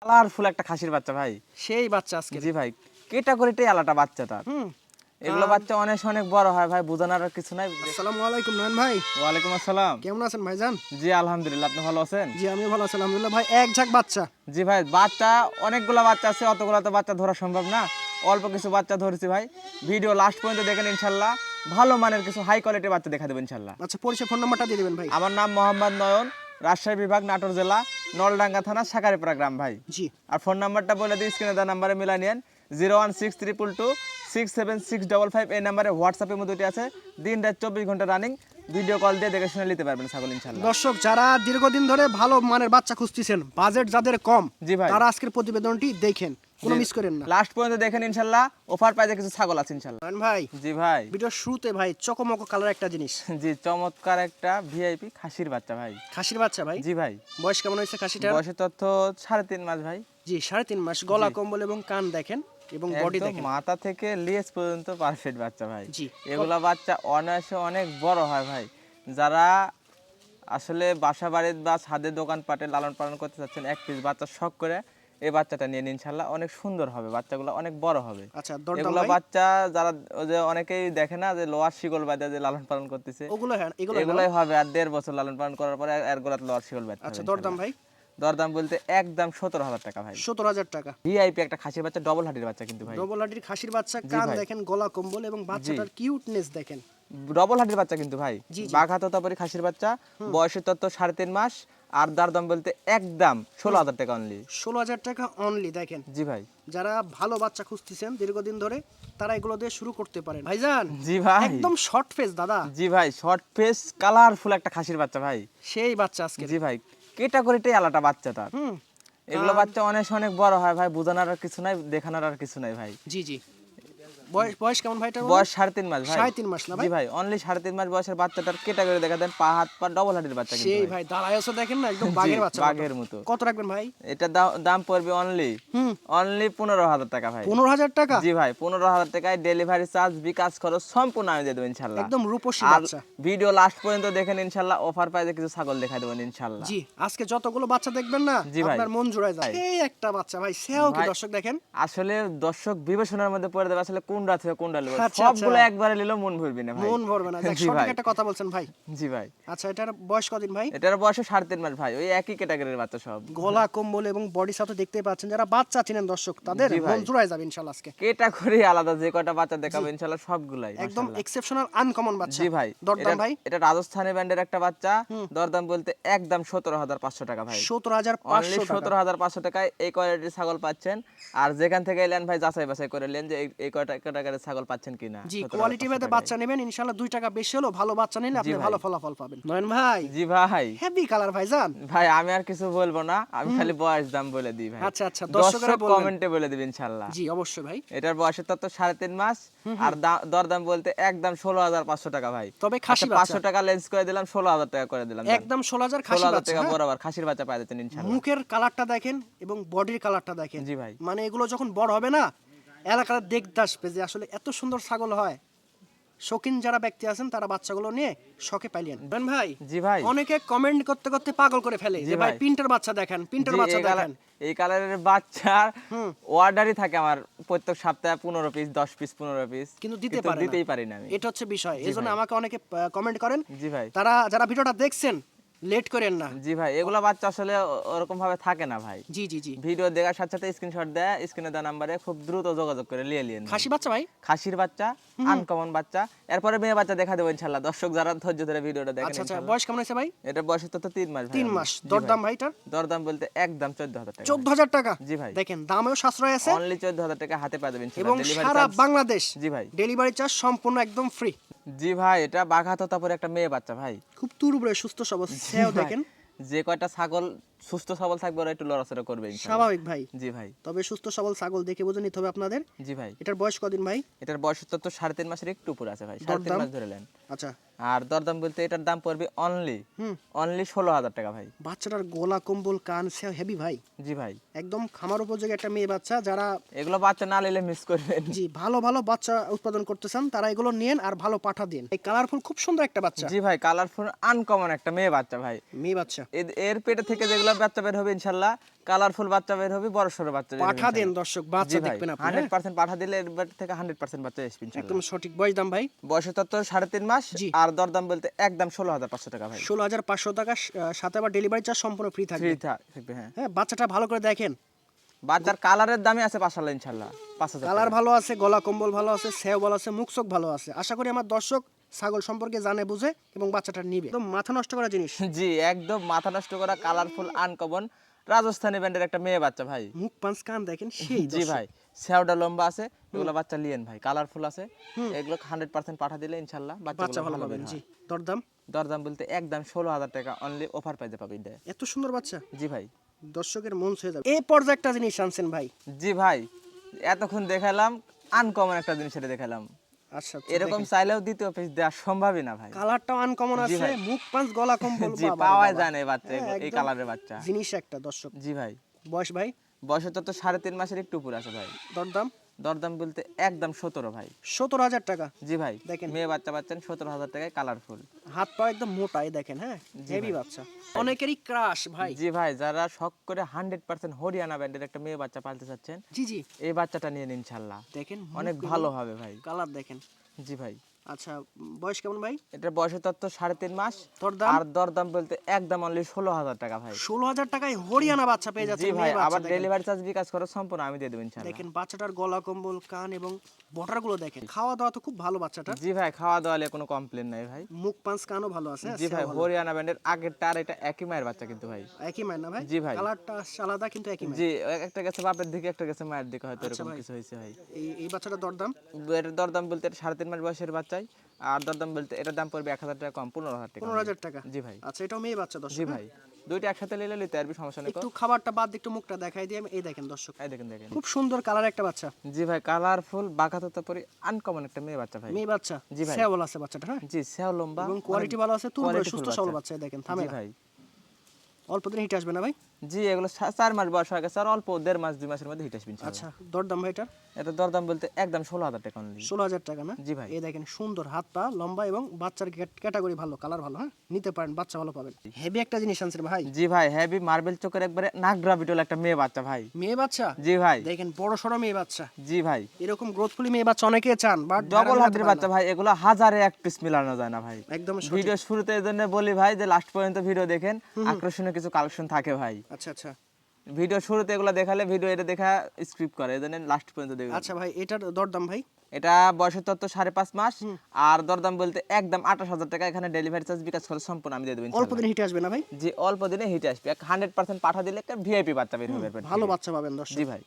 Colourful একটা খাসির বাচ্চা ভাই। সেই বাচ্চা আজকে। জি ভাই, ক্যাটাগরিটাই আলাদা বাচ্চাটা। এগুলো বাচ্চা অনেক অনেক বড় হয় ভাই, বোঝানোর আর কিছু নাই। আসসালামু আলাইকুম নয়ন ভাই। ওয়ালাইকুম আসসালাম। কেমন আছেন ভাইজান? জি আলহামদুলিল্লাহ, আপনি ভালো আছেন? জি আমি ভালো আছি আলহামদুলিল্লাহ। ভাই এক ঝাঁক বাচ্চা। জি ভাই, বাচ্চা অনেকগুলো বাচ্চা আছে, অতগুলো তো বাচ্চা ধরা সম্ভব না। অল্প কিছু বাচ্চা ধরেছি ভাই। ভিডিও লাস্ট পর্যন্ত দেখেন, ইনশাল্লাহ ভালো মানের কিছু হাই কোয়ালিটির বাচ্চা দেখা দেবেন ইনশাল্লাহ। আচ্ছা পরিচয় ফোন নাম্বারটা দিয়ে দিবেন ভাই। আমার নাম মোহাম্মদ নয়ন, রাজশাহী বিভাগ, নাটোর জেলা, নলডাঙ্গা থানা, সাকারিপাড়া গ্রাম ভাই। জি আর ফোন নাম্বারটা বলে দিই, স্ক্রিনে দেওয়া নাম্বারে মিলাই নিন। 01622267655। এই নাম্বারে হোয়াটসঅ্যাপের মধ্যে আছে। দিন রাত 24 ঘন্টা রানিং। ভিডিও কল দিয়ে দেখে শুনে নিতে পারবেন ছাগল ইনশাল্লাহ। দর্শক যারা দীর্ঘদিন ধরে ভালো মানের বাচ্চা খুঁজতেছেন, বাজেট যাদের কম, জি ভাই, তারা আজকের প্রতিবেদনটি দেখেন, কোনো মিস করেন না। লাস্ট পর্যন্ত দেখেন ইনশাল্লাহ। অফার পাইতে কিছু ছাগল আছে ইনশাল্লাহ। নয়ন ভাই জি ভাই। ভিডিওর শুরুতে ভাই চকমক কালার একটা জিনিস। জি, চমৎকার একটা ভিআইপি খাসির বাচ্চা ভাই। খাসির বাচ্চা ভাই। জি ভাই। বয়স কেমন হয়েছে খাসিটার? বয়সের তথ্য 3.5 মাস ভাই। জি 3.5 মাস। গলা কম্বল এবং কান দেখেন এবং বডি একদম দেখেন। মাথা থেকে লেজ পর্যন্ত পারফেক্ট বাচ্চা ভাই। জি। এগুলা বাচ্চা অনায়াসে অনেক বড় হয় ভাই। যারা আসলে বাসা বাড়িতে বা ছাদের দোকানপাটে লালন পালন করতে চাচ্ছেন, এক পিস বাচ্চা শখ করে এই বাচ্চাটা নিয়ে নিন, ইনশাল্লাহ অনেক সুন্দর হবে, বাচ্চাগুলো অনেক বড় হবে। আচ্ছা দরদাম এগুলো ভাই? বাচ্চা যারা ওই যে অনেকেই দেখে না যে লোয়ার শিকল বাঁধা যে লালন পালন করতেছে, ওগুলো হ্যাঁ এগুলো এগুলাই হবে। আর 1.5 বছর লালন পালন করার পরে এর গোড়াতে লোয়ার শিকল বাঁধতে হবে আচ্ছা ইনশাল্লাহ। দরদাম ভাই? দরদাম বলতে একদম 17,000 টাকা ভাই। 17,000 টাকা। ভিআইপি একটা খাসির বাচ্চা, ডবল হাডির বাচ্চা কিন্তু ভাই। ডবল হাডির খাসির বাচ্চা, কান ভাই। দেখেন, গলা কম্বল এবং বাচ্চাটার কিউটনেস দেখেন। ডবল হাডির বাচ্চা কিন্তু ভাই। জি, জি। বাঘা তোতাপুরি খাসির বাচ্চা, বয়সের তত্ত্ব 3.5 মাস। আর দরদাম বলতে একদম 16,000 টাকা অনলি। 16,000 টাকা অনলি দেখেন। জি ভাই। যারা ভালো বাচ্চা খুঁজতেছেন দীর্ঘদিন ধরে, তারা এগুলো দিয়ে শুরু করতে পারেন ভাইজান। জি ভাই। একদম শর্ট ফেস দাদা। জি ভাই, শর্ট ফেস কালারফুল একটা খাসির বাচ্চা ভাই। সেই বাচ্চা আজকে। জি ভাই, ক্যাটাগরিটাই আলাদা বাচ্চাটা। এগুলো বাচ্চা অনেক অনেক বড় হয় ভাই, বোঝানোর আর কিছু নাই, দেখানোর আর কিছু নাই ভাই। জি জি। বয়স কেমন ভাইটার? বয়স 3.5 মাস ভাই। 3.5 মাস না ভাই? জি ভাই, অনলি 3.5 মাস বয়সের বাচ্চাটার ক্যাটাগরি দেখা দেন, পা হাত পা ডবল হাডির বাচ্চা কিন্তু সেই ভাই। ভাই দাঁড়ায় আছে দেখেন না, একদম জি, বাঘের বাচ্চা। বাঘের মতো। কত রাখবেন ভাই? এটা দাম পড়বে অনলি 15,000 টাকা ভাই। 15,000 টাকা? জি ভাই, 15,000 টাকায় ডেলিভারি চার্জ, বিকাশ খরচ সম্পূর্ণ আমি দিয়ে দেবো ইনশাল্লাহ। একদম রূপসী আর বাচ্চা। ভিডিও লাস্ট পর্যন্ত দেখেন ইনশাল্লাহ, অফার পাইতে কিছু ছাগল দেখা দেবেন ইনশাল্লাহ। জি আজকে যতগুলো বাচ্চা দেখবেন না, জি ভাই। আপনার মন জুড়ায় যায়। এই একটা বাচ্চা ভাই, সেও কি ভাই, দর্শক দেখেন। আসলে দর্শক বিবেচনার মধ্যে পড়ে দেবে আসলে কোনটা থেকে কোনটা নেব। আচ্ছা, সবগুলো আচ্ছা। একবারে নিলেও মন ভরবে না ভাই। মন ভরবে না। দেখ জি সঠিক ভাই। একটা কথা বলছেন ভাই। জি ভাই। আচ্ছা এটার বয়স কদিন ভাই? এটার বয়স 3.5 মাস ভাই, ওই একই ক্যাটাগরির বাচ্চা সব। গলা কম্বল এবং বডি সাথে দেখতে পাচ্ছেন, যারা বাচ্চা চিনেন দর্শক তাদের জি ভাই। মন জুড়ায় যাবে ইনশাআল্লাহ আজকে। ক্যাটাগরি আলাদা, যে কয়টা বাচ্চা দেখাবো ইনশাল্লাহ সবগুলাই একদম মাশাআল্লাহ। এক্সেপশনাল আনকমন বাচ্চা। জি ভাই। দরদাম ভাই? এটা রাজস্থানি ব্র্যান্ডের একটা বাচ্চা। দরদাম বলতে একদম 17,500 টাকা ভাই। 17,500 টাকা। 17,500 টাকায় এই কোয়ালিটির ছাগল পাচ্ছেন। আর যেখান থেকে এলেন ভাই, যাচাই বাছাই করে নেন যে এই কয়টা ক্যাটাগরির ছাগল পাচ্ছেন কিনা। জি 17,500 কোয়ালিটি ভেদে টাকায়। বাচ্চা নেবেন ইনশাআল্লাহ, 2 টাকা বেশি হলো ভালো বাচ্চা নিলে আপনি ভাই। ভালো ফলাফল পাবেন। নয়ন ভাই জি ভাই। হেভি কালার ভাইজান। ভাই আমি আর কিছু বলবো না, আমি খালি বয়স দাম বলে দিই ভাই। আচ্ছা, আচ্ছা, দর্শকরা দর্শক বলবেন। কমেন্টে বলে দিবেন ইনশাআল্লাহ। জি অবশ্যই ভাই। এটার বয়সের তত্ত্ব 3.5 মাস। আর দরদাম বলতে একদম 16,500 টাকা ভাই। তবে খাসি আচ্ছা, বাচ্চা। 500 টাকা লেন্স করে দিলাম, 16,000 টাকা করে দিলাম। একদম 16,000 খাসি 16,000 বাচ্চা। টাকা হ্যাঁ? বরাবর খাসির বাচ্চা পাই যাচ্ছেন ইনশাআল্লাহ। মুখের কালারটা দেখেন এবং বডির কালারটা দেখেন। জি ভাই। মানে এগুলো যখন বড় হবে না, এলাকার দেখতে আসবে যে আসলে এত সুন্দর ছাগল হয়। শৌখিন যারা ব্যক্তি আছেন তারা বাচ্চাগুলো নিয়ে শখে পাইলেন। ভাই জি ভাই। অনেকে কমেন্ট করতে করতে পাগল করে ফেলে জি যে ভাই ভাই। পিন্টার বাচ্চা দেখেন, পিন্টার জি, বাচ্চা দেখেন। এই কালারের বাচ্চার অর্ডারই থাকে আমার প্রত্যেক সপ্তাহে 15 পিস, 10 পিস, 15 পিস, কিন্তু দিতেই পারি না আমি। এটা হচ্ছে বিষয়। এজন্য আমাকে অনেকে কমেন্ট করেন। জি ভাই। তারা যারা ভিডিওটা দেখছেন লেট করেন না। জি ভাই, এগুলা বাচ্চা আসলে ওরকম ভাবে থাকে না ভাই। জি জি জি। ভিডিও দেখার সাথে সাথে স্ক্রিনশট দেয়, স্ক্রিনে দেওয়া নাম্বারে খুব দ্রুত যোগাযোগ করে নিয়ে নিন। খাসি বাচ্চা ভাই? খাসির বাচ্চা, আনকমন বাচ্চা। এরপরে মেয়ে বাচ্চা দেখা দেবো ইনশাআল্লাহ, দর্শক যারা ধৈর্য ধরে ভিডিওটা দেখেন আচ্ছা আচ্ছা ইনশাআল্লাহ। বয়স কেমন হয়েছে ভাই? এটা বয়স তো 3 মাস ভাই। 3 মাস। জি ভাই। দরদাম ভাই এটার? দরদাম বলতে একদম 14,000 টাকা। 14,000 টাকা? জি ভাই। দেখেন দামেও সাশ্রয় আছে অনলি 14,000 টাকা হাতে পাবেন ইনশাআল্লাহ। এবং ডেলিভারি সারা চার্জ। বাংলাদেশ জি ভাই। ডেলিভারি চার্জ সম্পূর্ণ একদম ফ্রি। জি ভাই, এটা বাঘা তোতাপুরি একটা মেয়ে বাচ্চা ভাই। খুব তুরুবড়ে সুস্থ সবল, সেও দেখেন। যে কয়টা ছাগল সুস্থ সবল থাকবে ওরা একটু লড়াচড়া করবে ইনশাআল্লাহ। স্বাভাবিক ভাই। জি ভাই। তবে সুস্থ সবল ছাগল দেখে বুঝে নিতে হবে আপনাদের। জি ভাই। এটার বয়স কদিন ভাই? এটার বয়স তো 3.5 মাসের একটু উপরে আছে ভাই, 3.5 দরদাম? মাস ধরে নেন। আচ্ছা আর দরদাম বলতে এটার দাম পড়বে অনলি 16,000 টাকা ভাই। বাচ্চাটার গলা কম্বল কান সেও হেভি ভাই। জি ভাই। একদম খামার উপযোগী একটা মেয়ে বাচ্চা। যারা এগুলো বাচ্চা না নিলে মিস করবেন। জি ভালো ভালো বাচ্চা উৎপাদন করতে চান তারা এগুলো নেন আর ভালো পাঠা দিন। এই কালারফুল খুব সুন্দর একটা বাচ্চা। জি ভাই, কালারফুল আনকমন একটা মেয়ে বাচ্চা ভাই। মেয়ে বাচ্চা। এর পেটে থেকে যেগুলো বাচ্চা বের হবে ইনশাআল্লাহ, কালারফুল বাচ্চা বের হবে, বড় সরো বাচ্চা বের হবে পাঠা দেন দর্শক, বাচ্চা দেখবেন আপনি, হ্যাঁ? 100% পাঠা দিলে এর থেকে 100% বাচ্চা আসবে ইনশাআল্লাহ। একদম সঠিক। বয়স দাম ভাই? বয়স তো 3.5 মাস। জি। আর দরদাম বলতে একদম 16,500 টাকা ভাই। 16,500 টাকা, সাথে আবার ডেলিভারি চার্জ সম্পূর্ণ ফ্রি থাকবে। ফ্রি থাকবে, হ্যাঁ। হ্যাঁ, বাচ্চাটা ভালো করে দেখেন, বাচ্চার কালারের দামই আছে পাশাল্লাহ ইনশাআল্লাহ 5,000 কালার টাকা। ভালো আছে, গলা কম্বল ভালো আছে, সেও ভালো আছে, মুখ চোখ ভালো আছে। আশা করি আমার দর্শক ছাগল সম্পর্কে জানে বুঝে এবং বাচ্চাটা নিবে। একদম মাথা নষ্ট করা জিনিস, জি, একদম মাথা নষ্ট করা কালারফুল আনকমন রাজস্থানি ব্যান্ডের একটা মেয়ে বাচ্চা ভাই। মুখ পাঁচ কান দেখেন সেই জি দর্শক। ভাই, সেওটা লম্বা আছে, এগুলো বাচ্চা লিয়েন ভাই, কালারফুল আছে, এগুলো 100% পাঠা দিলে ইনশাআল্লাহ বাচ্চা বাচ্চাগুলো ভালো ভালো পাবেন। বের জি, হয়। দরদাম? দরদাম বলতে একদম 16,000 টাকা অনলি অফার পাইতে পাবেন এটা। এত সুন্দর বাচ্চা, জি ভাই। দর্শকের মন ছুঁয়ে যাবে। এই পর্যায়ে একটা জিনিস আনছেন ভাই। জি ভাই, এতক্ষণ দেখালাম আনকমন একটা জিনিস এটা দেখালাম, আচ্ছা, এরকম চাইলেও দ্বিতীয় পিস দেওয়া সম্ভবই না ভাই। কালারটাও আনকমন জি আছে, ভাই। মুখ পাঁচ গলা কম্বল, জি, বাবা রে পাওয়া বাবা। যায় না এই বাচ্চা, হ্যাঁ, এই একদম কালারের বাচ্চা। জিনিস একটা দর্শক। জি ভাই। বয়স ভাই? বয়স তো 3.5 মাসের একটু উপর আছে ভাই। দরদাম? দরদাম বলতে একদম 17 ভাই। 17,000 টাকা। জি ভাই, দেখেন। মেয়ে বাচ্চা পাচ্ছেন 17,000 টাকায় কালারফুল। হাত পা একদম মোটা, এই দেখেন, হ্যাঁ, হেভি বাচ্চা। অনেকেরই ক্রাশ ভাই। জি ভাই, যারা শখ করে 100% হরিয়ানা ব্যান্ডের একটা মেয়ে বাচ্চা পালতে চাচ্ছেন, জি জি, এই বাচ্চাটা নিয়ে নিন ইনশাআল্লাহ, দেখেন অনেক ভালো হবে ভাই। কালার দেখেন। জি ভাই। আচ্ছা, বয়স কেমন ভাই? এটার বয়সের তত্ত্ব 3.5 মাস। দরদাম? আর দরদাম বলতে একদম অনলি 16,000 টাকা ভাই। 16,000 টাকায় হরিয়ানা বাচ্চা পেয়ে জি যাচ্ছেন, ভাই, মেয়ে বাচ্চা আবার দেখেন। ডেলিভারি চার্জ বিকাশ করে সম্পূর্ণ আমি দিয়ে দেব ইনশাআল্লাহ। দেখেন বাচ্চাটার গলা কম্বল, কান এবং বর্ডার গুলো দেখেন। খাওয়া দাওয়া তো খুব ভালো বাচ্চাটা। জি ভাই, খাওয়া দাওয়া নিয়ে কোনো কমপ্লেন নাই ভাই। মুখ পাঁচ কানও ভালো আছে। জি ভাই, হরিয়ানা ব্যান্ডের আগেরটা আর এটা একই মায়ের বাচ্চা কিন্তু ভাই। একই মায়ের না ভাই? জি ভাই। কালারটা আলাদা কিন্তু একই মায়ের। জি, একটা গেছে বাপের দিকে, একটা গেছে মায়ের দিকে, হয়তো আচ্ছা এরকম ভাই। কিছু হয়েছে ভাই। এই বাচ্চাটার দরদাম? এটার দরদাম বলতে এটা 3.5 মাস বয়সের বাচ্চাই। আর দরদাম বলতে এটার দাম পড়বে 1,000 টাকা কম, 15,000 টাকা। 15,000 টাকা। জি ভাই। আচ্ছা, এটাও মেয়ে বাচ্চা দর্শক। জি ভাই, দুইটা একসাথে নিলে নিতে পারবি, সমস্যা নেই। একটু খাবারটা বাদ দিয়ে একটু মুখটা দেখাই দিই আমি। এই দেখেন দর্শক, এই দেখেন দেখেন। খুব সুন্দর কালার একটা বাচ্চা, জি ভাই, কালারফুল বাঁকাততা পরি আনকমন একটা মেয়ে বাচ্চা ভাই। মেয়ে বাচ্চা। জি ভাই। সেওয়াল আছে বাচ্চাটা, হ্যাঁ, জি, সেও লম্বা এবং কোয়ালিটি ভালো আছে, তুলবে quality সুস্থ full সবল বাচ্চা। বাচ্চা। এই দেখেন, থামে জি না। ভাই। অল্প দিন হিট আসবে না ভাই? জি, এগুলো 4 মাস বয়স হয়ে গেছে, আর অল্প 1.5 মাস 2 মাসের মধ্যে হিট আসবে ইনশাআল্লাহ। আচ্ছা, দরদাম ভাই এটার? এটা দরদাম বলতে একদম 16,000 টাকা অনলি। 16,000 টাকা না? জি ভাই। এই দেখেন সুন্দর হাত পা লম্বা এবং বাচ্চার ক্যাটাগরি ভালো, কালার ভালো, হ্যাঁ, নিতে পারেন, বাচ্চা ভালো পাবেন। হেভি একটা জিনিস আনছেন ভাই। জি ভাই, হেভি মার্বেল চোখের একবারে নাগরা বিটল একটা মেয়ে বাচ্চা ভাই। মেয়ে বাচ্চা? জি ভাই। দেখেন বড় সড়ো মেয়ে বাচ্চা। জি ভাই, এরকম গ্রোথফুলি মেয়ে বাচ্চা অনেকে চান, বাট ডবল হাতের বাচ্চা ভাই, এগুলো হাজারে এক পিস মিলানো যায় না ভাই। একদম সঠিক। ভিডিও শুরুতে এই জন্য বলি ভাই যে লাস্ট পর্যন্ত ভিডিও দেখেন, আকর্ষণীয় কিছু কালেকশন থাকে ভাই। আচ্ছা আচ্ছা ভিডিও শুরুতে এগুলো দেখালে ভিডিও এটা দেখা স্ক্রিপ্ট করে, এই জন্য লাস্ট পর্যন্ত দেখবেন। আচ্ছা ভাই, এটার দরদাম ভাই? এটা বয়সের তত্ত্ব 5.5 মাস। আর দরদাম বলতে একদম 28,000 টাকা, এখানে ডেলিভারি চার্জ বিকাশ করে সম্পূর্ণ আমি দিয়ে দেব অল্প ইনশাআল্লাহ। দিন হিটে আসবে না ভাই? জি, অল্প দিনে হিট আসবে, 100% পাঠা দিলে একটা ভিআইপি বাচ্চা বের হবে এর পেট ভালো থেকে। বাচ্চা পাবেন দর্শক। জি ভাই।